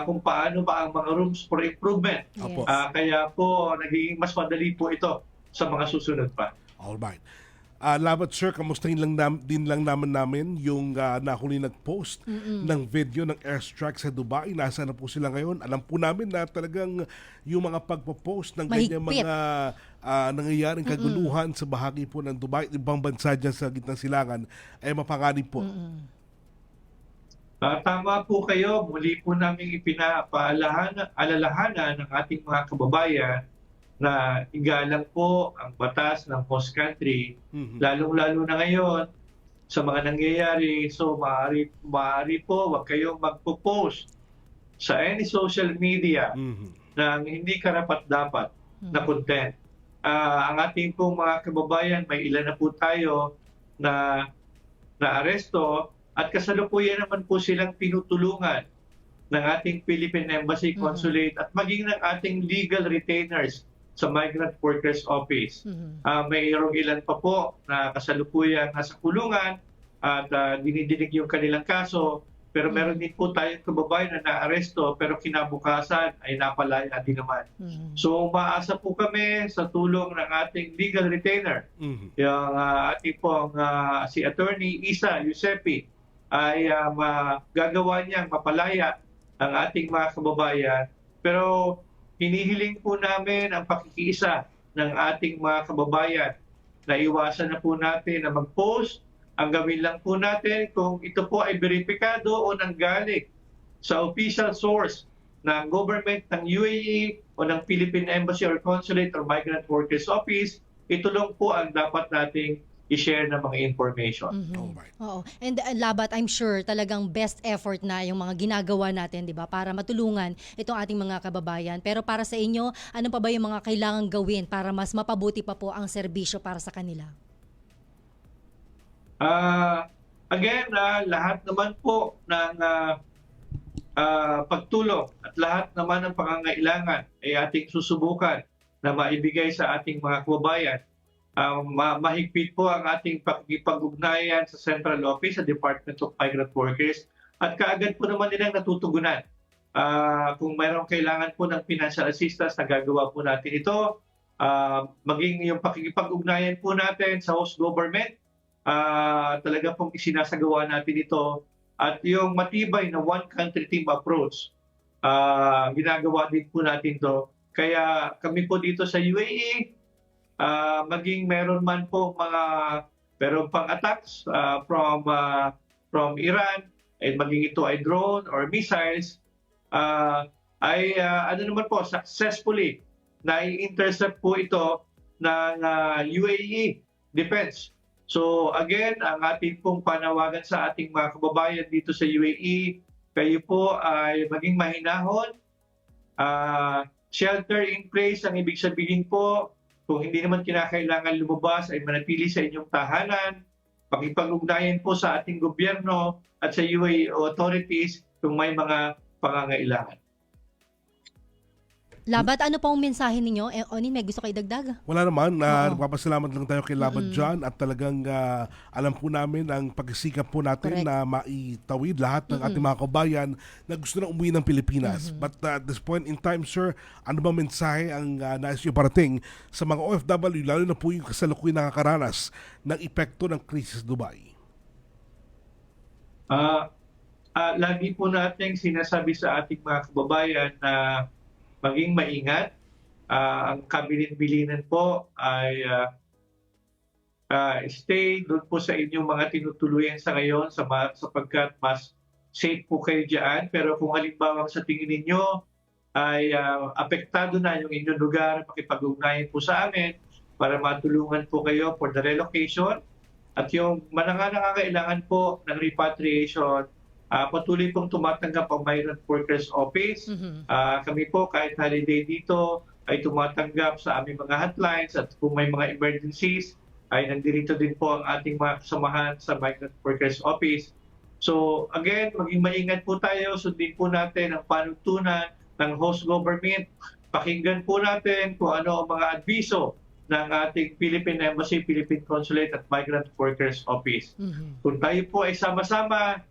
kung paano ba ang mga rooms for improvement. Opo. Kaya po, nagiging mas madali po ito sa mga susunod pa. Alright. Labat sir, kamustahin din lang namin yung nahuli nag-post ng video ng airstrike sa Dubai. Nasa na po sila ngayon? Alam po namin na talagang yung mga pagpo-post ng ganyan mga nangyayaring kaguluhan sa bahagi po ng Dubai, ibang bansa dyan sa gitnang silangan, ay mapanganib po. Tama po kayo. Muli po namin alalahanan ng ating mga kababayan na igalang po ang batas ng host country, lalong-lalo na ngayon sa mga nangyayari. So maaari po, wag kayong magpo-post sa any social media ng hindi karapat-dapat na content. Ang ating pong mga kababayan, may ilan na po tayo na aresto at kasalukuyan naman po silang tinutulungan ng ating Philippine Embassy Consulate at maging ng ating legal retainers sa Migrant Workers Office. Mayroong ilan pa po na kasalukuyang nasa kulungan at dinidinig yung kanilang kaso, pero meron din po tayong kababayan na naaresto pero kinabukasan ay napalaya din naman. So umaasa po kami sa tulong ng ating legal retainer. Yung ating pong si Attorney Isa Yusepi ay gagawa niyang mapalaya ang ating mga kababayan. Pero hinihiling po namin ang pakikiisa ng ating mga kababayan na iwasan na po natin na mag-post. Ang gawin lang po natin kung ito po ay beripikado o nanggaling sa official source ng government ng UAE o ng Philippine Embassy or Consulate or Migrant Workers Office, ito lang po ang dapat nating i-share ng mga information. Oo. And Labat, I'm sure talagang best effort na yung mga ginagawa natin, di ba, para matulungan itong ating mga kababayan. Pero para sa inyo, ano pa ba yung mga kailangan gawin para mas mapabuti pa po ang serbisyo para sa kanila? Again, lahat naman po ng pagtulong at lahat naman ng pangangailangan ay ating susubukan na maibigay sa ating mga kababayan. Mahigpit po ang ating pag-ugnayan sa Central Office, sa Department of Migrant Workers, at kaagad po naman nilang natutugunan. Kung mayroong kailangan po ng financial assistance, nagagawa po natin ito. Maging yung pakikipag-ugnayan po natin sa host government, talaga pong isinasagawa natin ito. At yung matibay na one country team approach, ginagawa din po natin ito. Kaya kami po dito sa UAE, maging meron man po meron pang attacks from Iran, at maging ito ay drone or missiles, ano naman po, successfully na i-intercept po ito ng UAE Defense. So again, ang ating pong panawagan sa ating mga kababayan dito sa UAE, kayo po ay maging mahinahon, shelter in place, ang ibig sabihin po, kung hindi naman kinakailangan lumabas ay manatili sa inyong tahanan, pakipag-ugnayan po sa ating gobyerno at sa UAE authorities kung may mga pangangailangan. Labat, ano pong mensahe ninyo? Onin, may gusto kayo idagdag? Wala naman. Nagpapasalamat lang tayo kay Labat John at talagang alam po namin ang pagsisikap po natin na maitawid lahat ng ating mga kabayan na gusto na umuwi ng Pilipinas. But at this point in time, sir, ano ba mensahe ang nais nyo parating sa mga OFW, lalo na po yung kasalukuyan nakakaranas ng epekto ng krisis Dubai? Lagi po natin sinasabi sa ating mga kababayan na maging maingat. Ang kabilin-bilinan po ay stay doon po sa inyong mga tinutuluyan sa ngayon sapagkat mas safe po kayo dyan. Pero kung halimbawa sa tingin ninyo ay apektado na yung inyong lugar, makipag-ugnayan po sa amin para matulungan po kayo for the relocation. At yung nangangailangan po ng repatriation, patuloy pong tumatanggap ang Migrant Workers Office. Kami po kahit holiday dito ay tumatanggap sa aming mga hotlines at kung may mga emergencies ay nandito din po ang ating mga kasamahan sa Migrant Workers Office. So again, maging maingat po tayo, sundin po natin ang panuntunan ng host government. Pakinggan po natin kung ano ang mga adviso ng ating Philippine Embassy, Philippine Consulate at Migrant Workers Office. Kung tayo po ay sama-sama,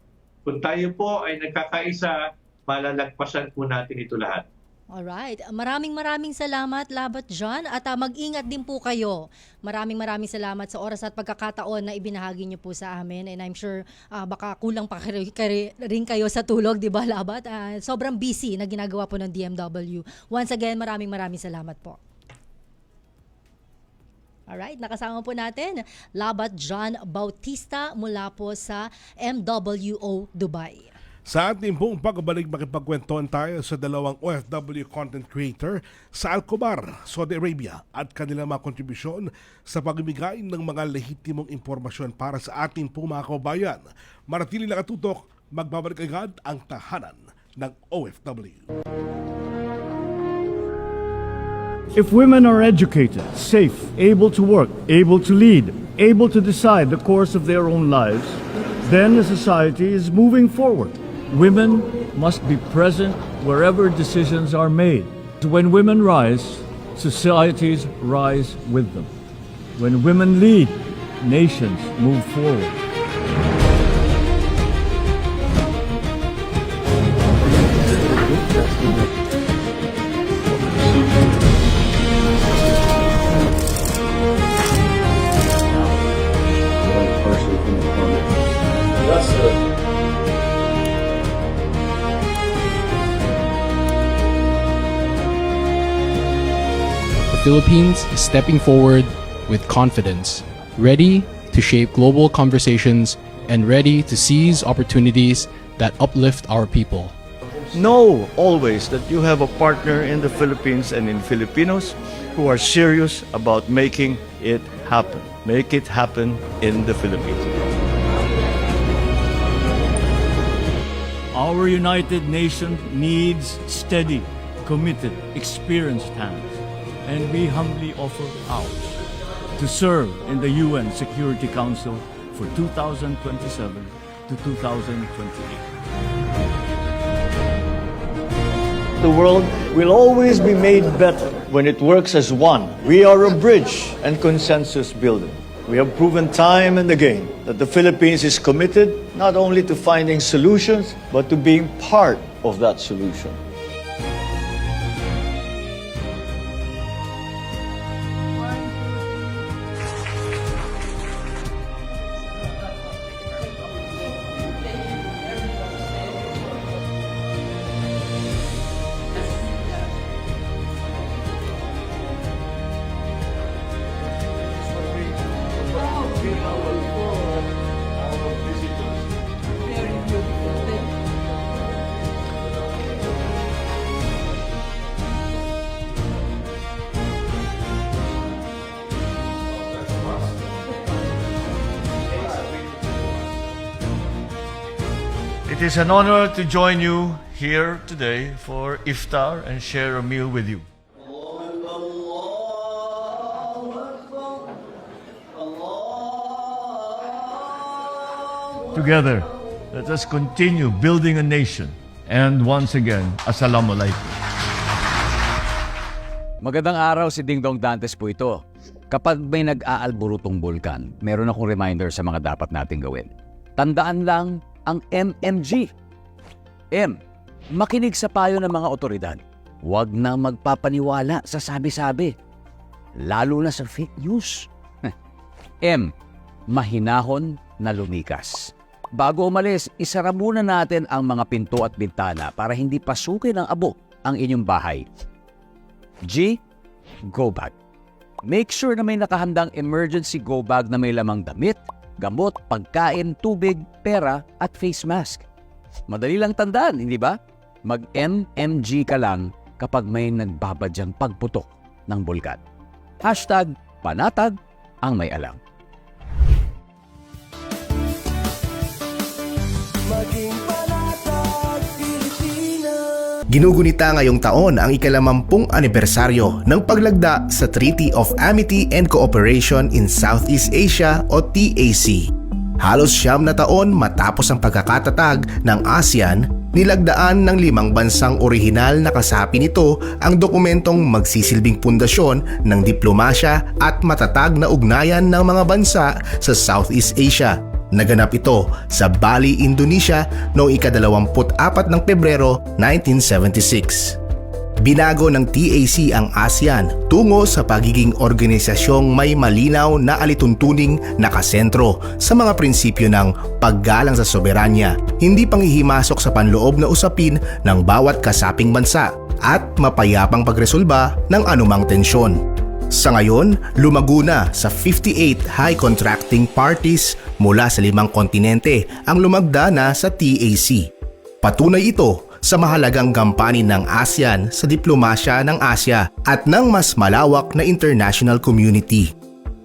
kung tayo po ay nagkakaisa, malalagpasan po natin ito lahat. Alright. Maraming salamat, Labat John. At mag-ingat din po kayo. Maraming salamat sa oras at pagkakataon na ibinahagi niyo po sa amin. And I'm sure baka kulang pa rin kayo sa tulog, di ba, Labat? Sobrang busy na ginagawa po ng DMW. Once again, maraming salamat po. Alright, nakasama po natin Labat John Bautista mula po sa MWO Dubai. Sa ating pong pagbalik, makipagkwentuhan tayo sa dalawang OFW content creator sa Al-Khobar, Saudi Arabia at kanilang mga kontribusyon sa pagbibigay ng mga lehitimong impormasyon para sa ating pong mga kababayan. Manatili nakatutok, magbabalik agad ang tahanan ng OFW. If women are educated, safe, able to work, able to lead, able to decide the course of their own lives, then the society is moving forward. Women must be present wherever decisions are made. When women rise, societies rise with them. When women lead, nations move forward. The Philippines is stepping forward with confidence, ready to shape global conversations and ready to seize opportunities that uplift our people. Know always that you have a partner in the Philippines and in Filipinos who are serious about making it happen. Make it happen in the Philippines. Our united nation needs steady, committed, experienced hands, and we humbly offer ours to serve in the UN Security Council for 2027 to 2028. The world will always be made better when it works as one. We are a bridge and consensus builder. We have proven time and again that the Philippines is committed not only to finding solutions, but to being part of that solution. It is an honor to join you here today for iftar and share a meal with you. Together, let us continue building a nation. And once again, Assalamu alaikum. Magandang araw, si Ding Dong Dantes po ito. Kapag may nag-aalburutong bulkan, meron akong reminder sa mga dapat nating gawin. Tandaan lang ang MMG. M. Makinig sa payo ng mga otoridad. Huwag na magpapaniwala sa sabi-sabi. Lalo na sa fake news. M. Mahinahon na lumikas. Bago umalis, isara muna natin ang mga pinto at bintana para hindi pasukin ng abo ang inyong bahay. G. Go bag. Make sure na may nakahandang emergency go bag na may lamang damit, gamot, pagkain, tubig, pera at face mask. Madali lang tandaan, hindi ba? Mag-MMG ka lang kapag may nagbabadyang pagputok ng bulkan. #panatag ang may alam. Ginugunita ngayong taon ang ika-50 anibersaryo ng paglagda sa Treaty of Amity and Cooperation in Southeast Asia o TAC. Halos 9 na taon matapos ang pagkakatatag ng ASEAN, nilagdaan ng 5 bansang orihinal na kasapi nito ang dokumentong magsisilbing pundasyon ng diplomasya at matatag na ugnayan ng mga bansa sa Southeast Asia. Naganap ito sa Bali, Indonesia noong ika-24 ng Pebrero 1976. Binago ng TAC ang ASEAN tungo sa pagiging organisasyong may malinaw na alituntuning nakasentro sa mga prinsipyo ng paggalang sa soberanya, hindi panghihimasok sa panloob na usapin ng bawat kasaping bansa at mapayapang pagresolba ng anumang tensyon. Sa ngayon, lumago na sa 58 high contracting parties mula sa 5 kontinente ang lumagda na sa TAC. Patunay ito sa mahalagang gampanin ng ASEAN sa diplomasya ng Asya at ng mas malawak na international community.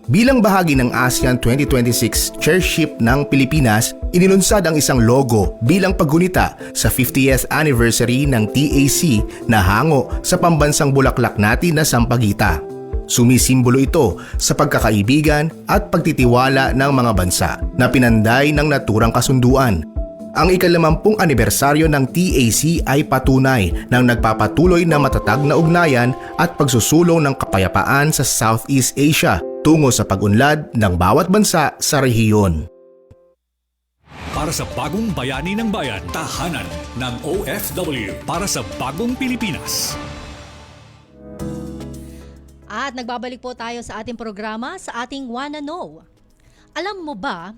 Bilang bahagi ng ASEAN 2026 chairship ng Pilipinas, inilunsad ang isang logo bilang paggunita sa 50th anniversary ng TAC na hango sa pambansang bulaklak natin na Sampaguita. Sumisimbolo ito sa pagkakaibigan at pagtitiwala ng mga bansa na pinanday ng naturang kasunduan. Ang ika-50 anibersaryo ng TAC ay patunay ng nagpapatuloy na matatag na ugnayan at pagsusulong ng kapayapaan sa Southeast Asia tungo sa pag-unlad ng bawat bansa sa rehiyon. Para sa bagong bayani ng bayan, tahanan ng OFW para sa bagong Pilipinas. At nagbabalik po tayo sa ating programa sa ating Wanna Know. Alam mo ba,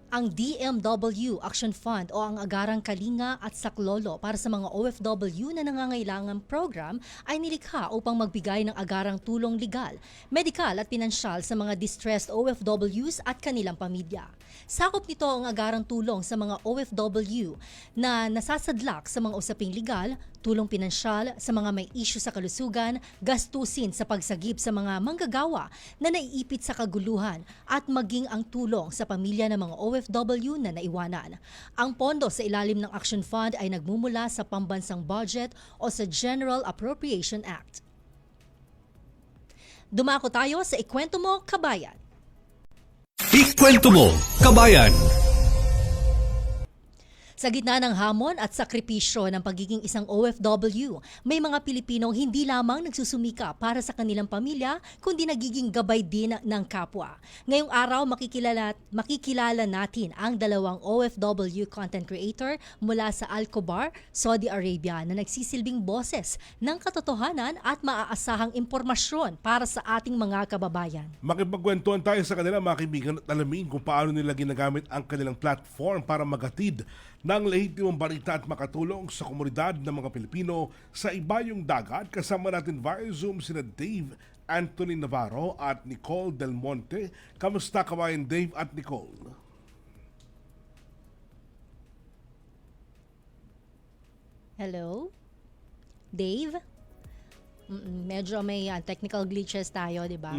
ang DMW Action Fund o ang Agarang Kalinga at Saklolo para sa mga OFW na nangangailangang program ay nilikha upang magbigay ng agarang tulong legal, medikal at pinansyal sa mga distressed OFWs at kanilang pamilya. Sakop nito ang agarang tulong sa mga OFW na nasasadlak sa mga usaping legal, tulong pinansyal sa mga may issue sa kalusugan, gastusin sa pagsagip sa mga manggagawa na naiipit sa kaguluhan at maging ang tulong sa pamilya ng mga OFW na naiwanan. Ang pondo sa ilalim ng Action Fund ay nagmumula sa pambansang budget o sa General Appropriation Act. Dumako tayo sa Ikwento Mo, Kabayan. Ikwento Mo, Kabayan. Sa gitna ng hamon at sakripisyo ng pagiging isang OFW, may mga Pilipinong hindi lamang nagsusumika para sa kanilang pamilya, kundi nagiging gabay din ng kapwa. Ngayong araw, makikilala natin ang 2 OFW content creator mula sa Al-Khobar, Saudi Arabia na nagsisilbing boses ng katotohanan at maaasahang impormasyon para sa ating mga kababayan. Makipagkwentuhan tayo sa kanila, mga kaibigan, at alamin kung paano nila ginagamit ang kanilang platform para magatid ng lehitimong balita at makatulong sa komunidad ng mga Pilipino sa ibayong dagat. Kasama natin via Zoom sina Dave Anthony Navarro at Nicole Del Monte. Kamusta kabayan Dave at Nicole? Hello? Dave? Medyo may technical glitches tayo, di ba?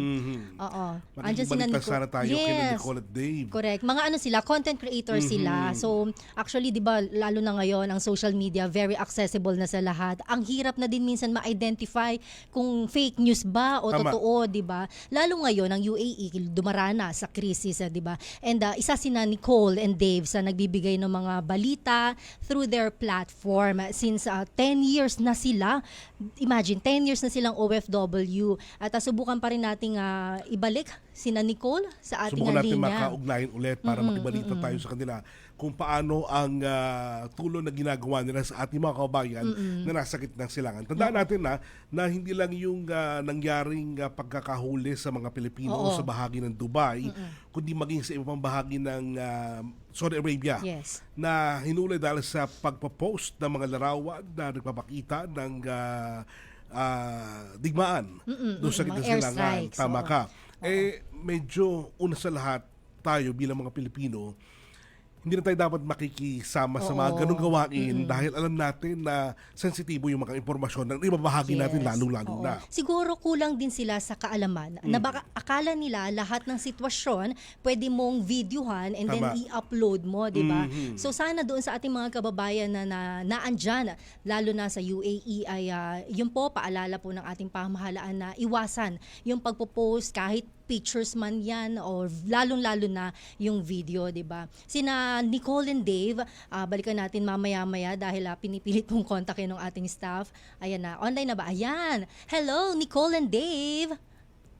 Oo. Andiyan sila sana tayo kina Nicole at Dave. Correct. Mga sila, content creators sila. So, actually, di ba, lalo na ngayon, ang social media, very accessible na sa lahat. Ang hirap na din minsan ma-identify kung fake news ba o totoo, di ba? Lalo ngayon, ang UAE, dumarana sa krisis, di ba? And isa sina Nicole and Dave sa nagbibigay ng mga balita through their platform. Since 10 years na sila, imagine, 10 years na silang OFW at subukan pa rin nating ibalik sina Nicole sa ating linya. Subukan natin makaugnayan ulit para makibalita tayo sa kanila kung paano ang tulong na ginagawa nila sa ating mga kababayan na nasa gitnang silangan. Tandaan natin na hindi lang yung nangyaring pagkakahuli sa mga Pilipino sa bahagi ng Dubai, kundi maging sa ibang bahagi ng Saudi Arabia na hinuli dahil sa pagpapost ng mga larawan na nagpapakita ng digmaan doon sa gitna silangan. Tama ka. Medyo una sa lahat tayo bilang mga Pilipino, hindi na tayo dapat makikisama sa mga ganung gawain dahil alam natin na sensitibo yung mga impormasyon na ibabahagi natin lalo-lalo na. Siguro kulang din sila sa kaalaman na baka akala nila lahat ng sitwasyon pwede mong videohan and then i-upload mo, di ba? So sana doon sa ating mga kababayan na naandyan, lalo na sa UAE, ay yun po, paalala po ng ating pamahalaan na iwasan yung pagpo-post kahit pictures man yan o lalong-lalo na yung video, di ba? Sina Nicole and Dave, balikan natin mamaya-maya dahil pinipilit pong kontakin ng ating staff. Ayan na, online na ba? Ayan! Hello, Nicole and Dave!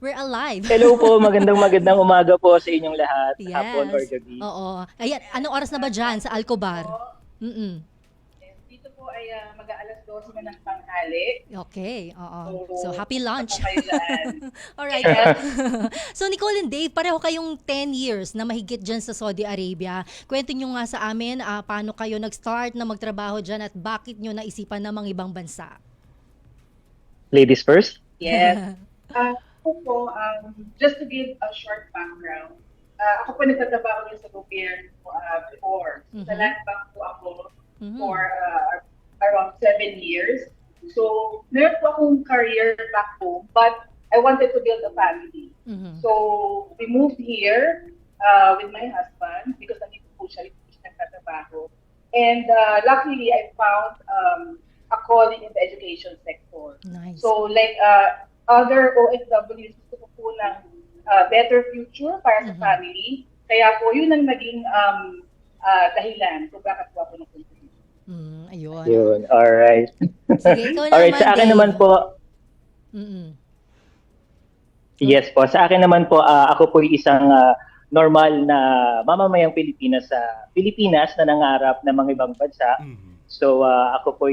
We're alive. Hello po, magandang umaga po sa inyong lahat. Yes. Hapon or gabi. Oo. Ayan, anong oras na ba dyan sa Alcobar? Dito po ay mag-aalas 12 na ng tanghali. Okay, oo. So, happy lunch. Alright. Yes. So, Nicole and Dave, pareho kayong 10 years na mahigit dyan sa Saudi Arabia. Kwento nyo nga sa amin, paano kayo nag-start na magtrabaho dyan at bakit nyo naisipan ng mga ibang bansa? Ladies first? Yes. Ako po, just to give a short background, ako po nagtatrabaho rin sa gobyerno before. Sa Land Bank po ako for around 7 years. So, meron po akong career back home, but I wanted to build a family. So, we moved here with my husband because nandito po siya nagtatrabaho. And luckily, I found a calling in the education sector. Nice. So, like other OFWs, gusto ko po ng better future para sa family. Kaya po, yun ang naging dahilan kung bakit po ako nag-contribute. Ayun. Yun, alright. Sige, ikaw Alright, naman, sa akin Dave. naman po, yes po, sa akin naman po, ako po isang normal na mamamayang Pilipinas sa Pilipinas na nangarap ng mga ibang bansa. So, ako po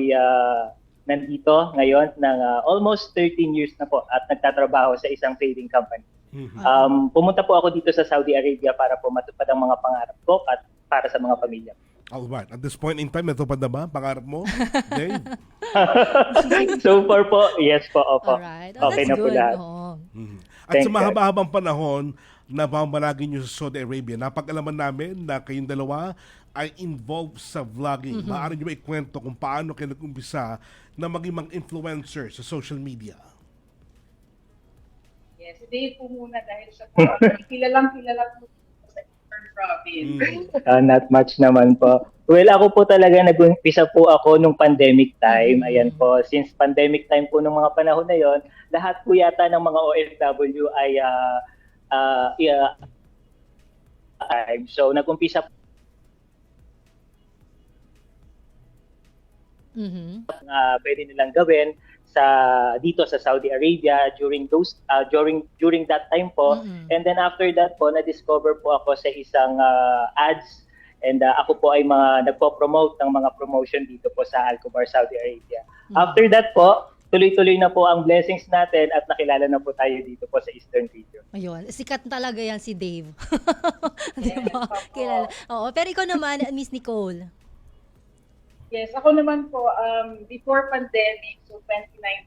nandito ngayon ng almost 13 years na po at nagtatrabaho sa isang trading company. Pumunta po ako dito sa Saudi Arabia para po matupad ang mga pangarap ko at para sa mga pamilya. Alright. At this point in time, natupad na ba pangarap mo, Dave? So far po, yes po, opo. Alright. Okay That's na po good. lahat. At Thank sa God. mahaba-habang panahon na pamamalagi nyo sa Saudi Arabia, napag-alaman namin na kayong dalawa ay involved sa vlogging. Maaari nyo ba ikwento kung paano kayo nag-umpisa na maging mga influencer sa social media? Yes, si Dave po muna dahil siya po kilalang po sa Eastern Province. Not much naman po. Well, ako po talaga nag-umpisa po ako nung pandemic time. Ayan po, since pandemic time po nung mga panahon na yon, lahat po yata ng mga OFW ay so nag-umpisa po pwede nilang gawin dito sa Saudi Arabia during that time po. And then after that po, na-discover po ako sa isang ads and ako po ay nagpo-promote ng mga promotion dito po sa Alcobar, Saudi Arabia. After that po, tuloy-tuloy na po ang blessings natin at nakilala na po tayo dito po sa Eastern Region. Ayun, sikat talaga yan si Dave. Diba? Kilala. Oo, pero ikaw naman, Miss Nicole. Yes, ako naman po, before pandemic, so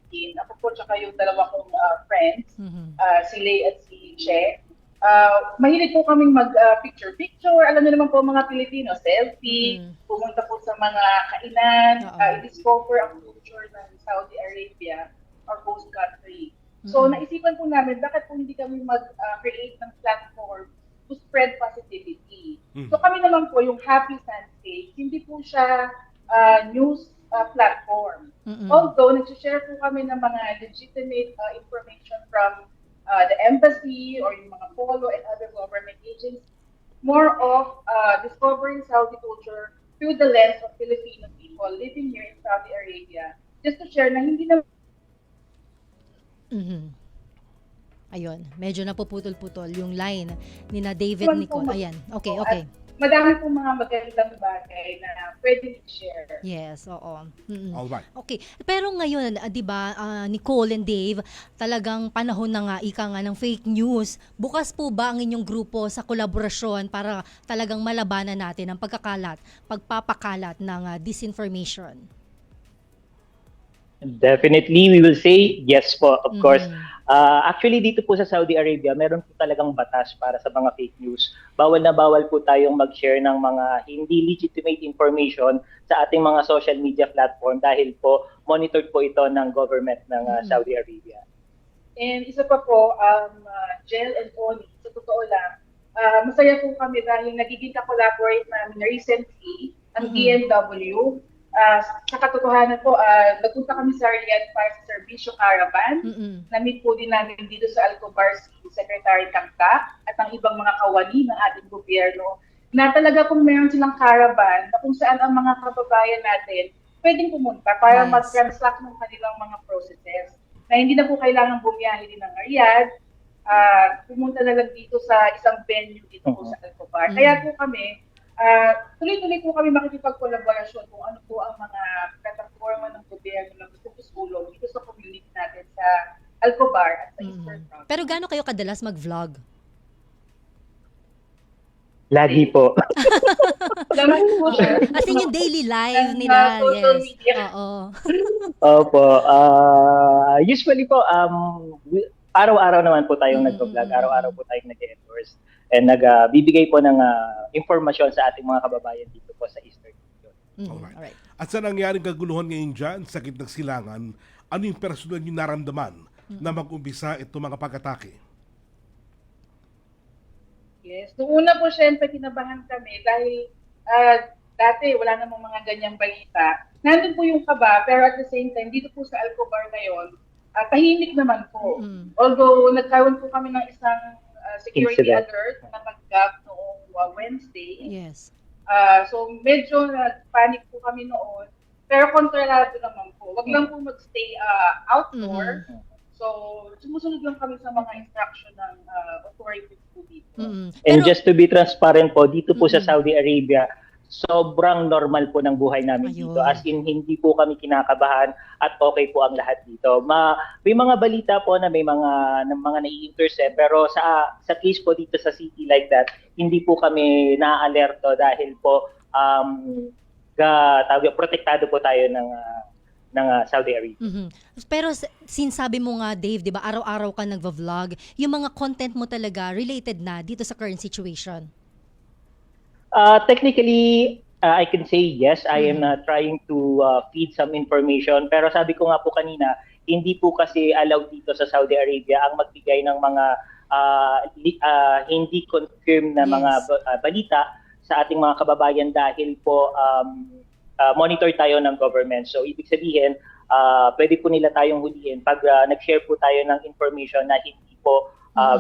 2019, ako po tsaka yung dalawa kong friends, si Lay at si Che. Mahilig po kaming mag-picture-picture. Alam niyo naman po mga Pilipino, selfie, pumunta po sa mga kainan, i-discover ang culture ng Saudi Arabia, our host country. So naisipan po namin, bakit po hindi kami mag-create ng platform to spread positivity. So kami naman po, yung Happy Sandscape, hindi po siya news platform. Although, nag-share po kami ng mga legitimate information from the embassy or yung mga polo and other government agents, more of discovering Saudi culture through the lens of Filipino people living here in Saudi Arabia. Just to share na hindi na Ayun, medyo napuputol-putol yung line ni na David Nicole. Ayan, okay. Madami po mga magandang bagay na pwede i-share. Yes, oo. Alright. Okay, pero ngayon, 'di ba, Nicole and Dave, talagang panahon na nga ika nga ng fake news. Bukas po ba ang inyong grupo sa kolaborasyon para talagang malabanan natin ang pagpapakalat ng disinformation? Definitely, we will say yes po, of course. Actually, dito po sa Saudi Arabia, meron po talagang batas para sa mga fake news. Bawal na bawal po tayong mag-share ng mga hindi legitimate information sa ating mga social media platform dahil po monitored po ito ng government ng Saudi Arabia. And isa pa po, Jel and Oni, sa totoo lang, masaya po kami dahil nagiging ka-collaborate namin recently ang DMW Sa katotohanan po, nagpunta kami sa Riyadh para sa Serbisyo Caravan. Na-meet po din namin dito sa Alcobar si Secretary Kangka at ang ibang mga kawani ng ating gobyerno na talaga kung meron silang caravan na kung saan ang mga kababayan natin pwedeng pumunta para mag-transact ng kanilang mga processes. Na hindi na po kailangan bumiyahe din ng Riyadh, pumunta na lang dito sa isang venue dito po sa Alcobar. Kaya po kami, tuloy-tuloy po kami makikipag-collaborasyon kung ano po ang mga plataforma ng gobyerno na gusto sulong dito sa community natin sa Alcobar at sa Eastern Province. Pero gaano kayo kadalas mag-vlog? Lagi po. As in yung daily life nila. Social Yes. media. Oo. Opo. Usually po, araw-araw naman po tayong nag-vlog. Araw-araw po tayong nag-endorse. And nagbibigay po ng informasyon sa ating mga kababayan dito po sa Eastern Region. Alright. At sa nangyaring kaguluhan ngayon dyan, sa gitnang silangan, ano yung personal yung naramdaman na mag-umpisa itong mga pag-atake? Yes. Noong una po, syempre, kinabahan kami dahil dati wala namang mga ganyang balita. Nandun po yung kaba, pero at the same time, dito po sa Alcobar ngayon, tahimik naman po. Although, nagkaroon po kami ng isang security alert na nag-gap noong Wednesday. Yes. So, medyo panic po kami noon. Pero kontrolado naman po. Wag lang po magstay outdoor. So, sumusunod lang kami sa mga instruction ng authorities po dito. And just to be transparent po, dito po sa Saudi Arabia, sobrang normal po ng buhay namin dito. As in, hindi po kami kinakabahan at okay po ang lahat dito. May mga balita po na may mga nai-intercept, pero sa case po dito sa city like that, hindi po kami na-alerto dahil po protektado po tayo ng Saudi Arabia. Pero sinasabi mo nga, Dave, di ba, araw-araw ka nagva-vlog, yung mga content mo talaga related na dito sa current situation? Technically, I can say yes. I am trying to feed some information. Pero sabi ko nga po kanina, hindi po kasi allowed dito sa Saudi Arabia ang magbigay ng mga hindi confirmed na mga balita sa ating mga kababayan dahil po monitor tayo ng government. So, ibig sabihin, pwede po nila tayong hulihin pag nag-share po tayo ng information na hindi po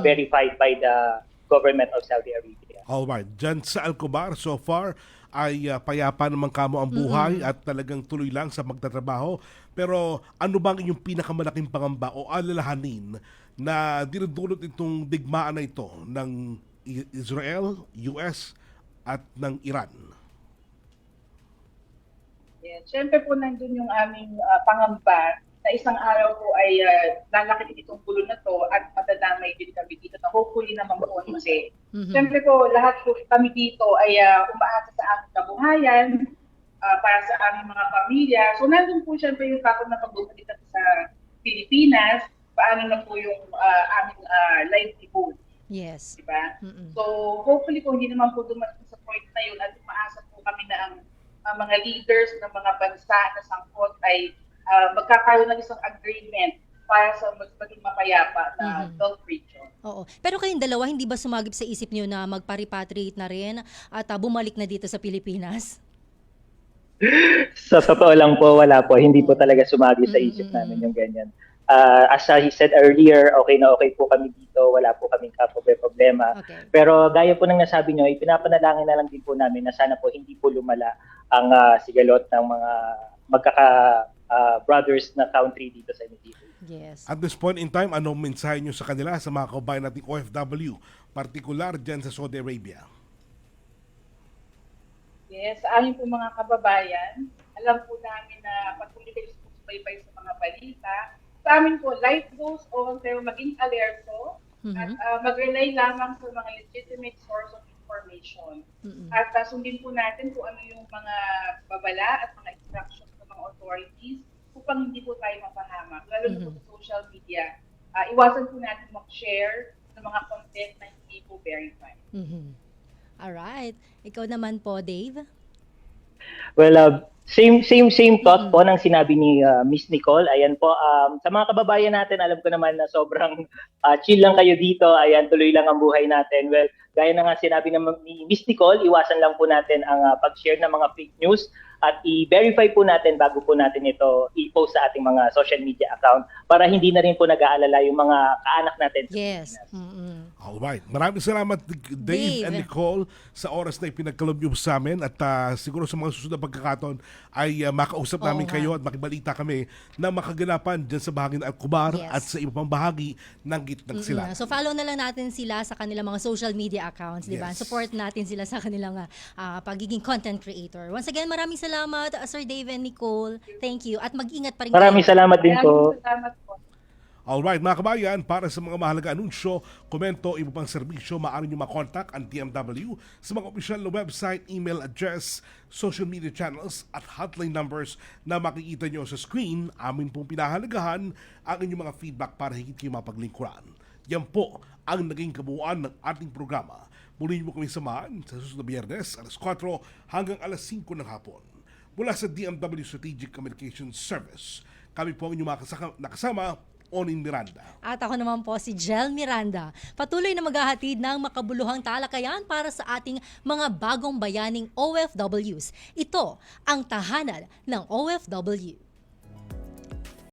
verified by the government of Saudi Arabia. Alright. Diyan sa Alcobar, so far, ay payapa naman kamo ang buhay at talagang tuloy lang sa magtatrabaho. Pero ano bang inyong pinakamalaking pangamba o alalahanin na dinudulot itong digmaan na ito ng Israel, US at ng Iran? Yeah, siyempre po nandun yung aming pangamba na isang araw po ay lalaki itong gulo na to at madadamay din kami dito na hopefully naman po kasi. Siyempre po lahat po kami dito ay umaasa sa aming kabuhayan para sa aming mga pamilya. So nandun po siyempre yung takot na pagbubalik sa Pilipinas, paano na po yung aming livelihood. Yes. Diba? So hopefully po hindi naman po dumating sa point na yun at umaasa po kami na ang mga leaders ng mga bansa na sangkot ay magkakaroon ng isang agreement para sa maging mapayapa na Gulf region. Oo. Pero kayong dalawa, hindi ba sumagip sa isip niyo na magpa-repatriate na rin at bumalik na dito sa Pilipinas? Sa totoo lang po, wala po. Hindi po talaga sumagi sa isip namin yung ganyan. As I said earlier, okay na okay po kami dito. Wala po kaming problema. Okay. Pero gaya po ng nasabi nyo, ipinapanalangin na lang din po namin na sana po hindi po lumala ang sigalot ng mga brothers na country dito sa Middle East. Yes. At this point in time, anong mensahe nyo sa kanila, sa mga kabayan nating OFW, partikular dyan sa Saudi Arabia? Yes, sa aming po mga kababayan, alam po namin na patuloy kayo sumaybay sa mga balita. Sa amin po, life goes on, pero maging alerto at mag-rely lamang sa mga legitimate source of information. At sundin po natin kung ano yung mga babala at mga instructions ng mga authorities upang hindi po tayo mapahamak. Lalo na po sa social media. Iwasan po natin mag-share ng mga content na hindi po verified. Alright. Ikaw naman po, Dave? Well, same thought po ng sinabi ni Miss Nicole. Ayan po, sa mga kababayan natin, alam ko naman na sobrang chill lang kayo dito. Ayan, tuloy lang ang buhay natin. Well, gaya na nga sinabi ni Miss Nicole, iwasan lang po natin ang pag-share ng mga fake news at i-verify po natin bago po natin ito i-post sa ating mga social media account para hindi na rin po nag-aalala yung mga kaanak natin. Yes. Alright. Maraming salamat Dave and Nicole sa oras na ipinagkalob niyo sa amin at siguro sa mga susunod na pagkakataon ay makausap namin kayo at makibalita kami na makaganapan dyan sa bahagi ng Alcobar at sa iba pang bahagi ng Gitnang Silangan. So follow na lang natin sila sa kanilang mga social media accounts, di ba? Yes. Support natin sila sa kanilang pagiging content creator. Once again, maraming salamat Sir Dave and Nicole. Thank you at mag-ingat pa rin. Maraming salamat din po. Alright mga kabayan, para sa mga mahalaga anunsyo, komento, iba pang serbisyo, maaari nyo makontak ang DMW sa mga opisyal na website, email address, social media channels at hotline numbers na makikita nyo sa screen. Amin pong pinahalagahan ang inyong mga feedback para higit kayo mapaglingkuran. Yan po ang naging kabuuan ng ating programa. Muli mo kami samahan sa susunod na Biyernes, alas 4 hanggang alas 5 ng hapon. Mula sa DMW Strategic Communications Service, kami po ang inyong nakasama, Onin Miranda. At ako naman po si Jel Miranda. Patuloy na maghahatid ng makabuluhang talakayan para sa ating mga bagong bayaning OFWs. Ito ang tahanan ng OFW.